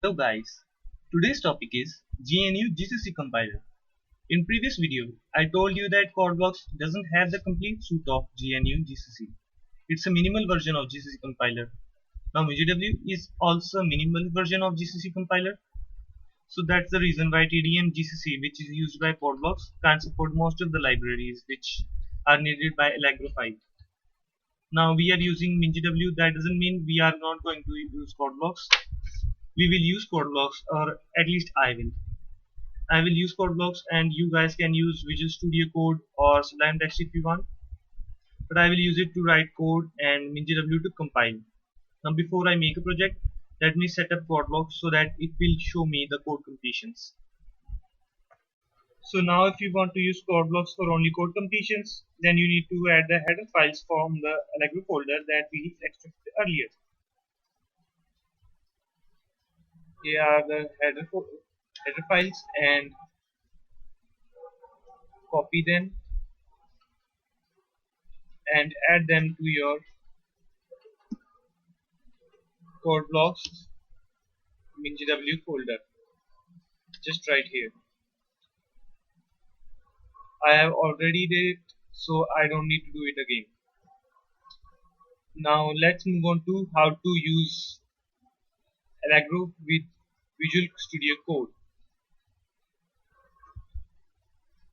Hello guys, today's topic is GNU GCC compiler. In previous video, I told you that CodeBlocks doesn't have the complete suite of GNU GCC. It's a minimal version of GCC compiler. Now MinGW is also a minimal version of GCC compiler. So that's the reason why TDM GCC, which is used by CodeBlocks, can't support most of the libraries which are needed by Allegro 5. Now we are using MinGW. That doesn't mean we are not going to use CodeBlocks. We will use CodeBlocks, or at least I will. I will use CodeBlocks and you guys can use Visual Studio Code or Sublime Text if you want. But I will use it to write code and MinGW to compile. Now before I make a project, let me set up CodeBlocks so that it will show me the code completions. So now if you want to use CodeBlocks for only code completions, then you need to add the header files from the Allegro folder that we extracted earlier. Here are the header files, and copy them and add them to your CodeBlocks MinGW folder, just right here. I have already did it, so I don't need to do it again. Now let's move on to how to use Allegro with Visual Studio Code.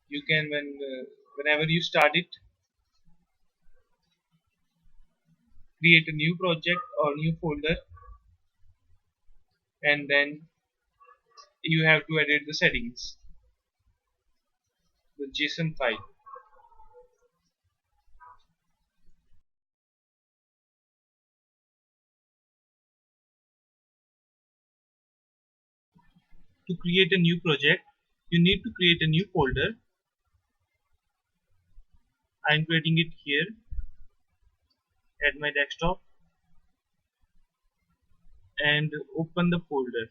You can, whenever you start it, create a new project or new folder, and then you have to edit the settings, the JSON file. To create a new project, you need to create a new folder. I'm creating it here at my desktop, and open the folder.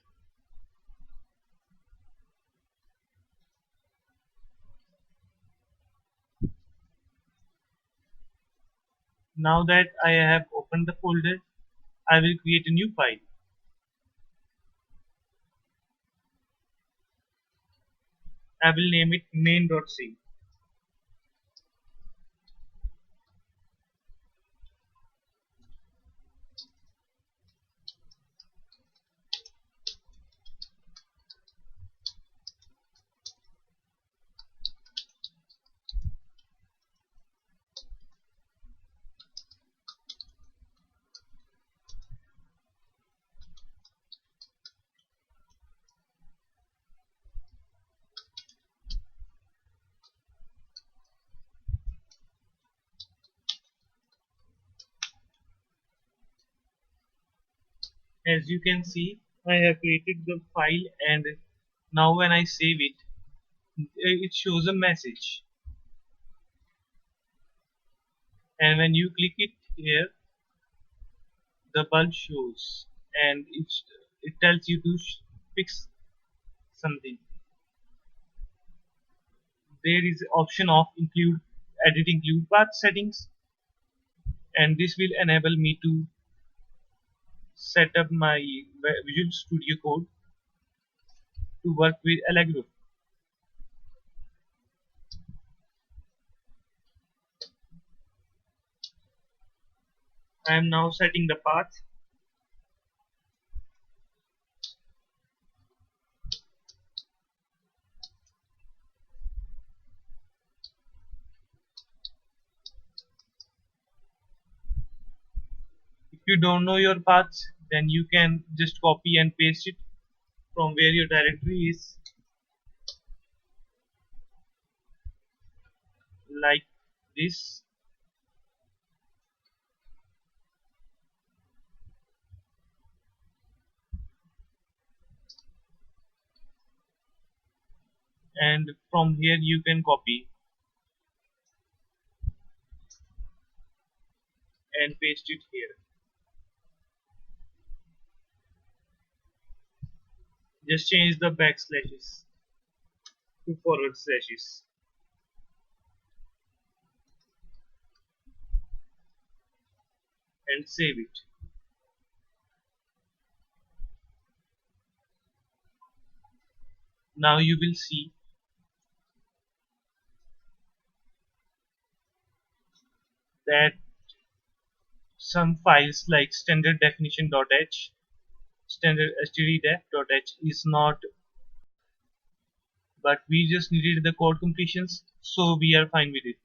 Now that I have opened the folder, I will create a new file. I will name it main.c. As you can see, I have created the file, and now when I save it, it shows a message. And when you click it here, the bulb shows, and it tells you to fix something. There is option of edit include path settings, and this will enable me to set up my Visual Studio Code to work with Allegro. I am now setting the path. If you don't know your paths, then you can just copy and paste it from where your directory is, like this. And from here you can copy and paste it here. Just change the backslashes to forward slashes and save it. Now you will see that some files like standard definition.h, standard stdef.h is not, but we just needed the code completions, so we are fine with it.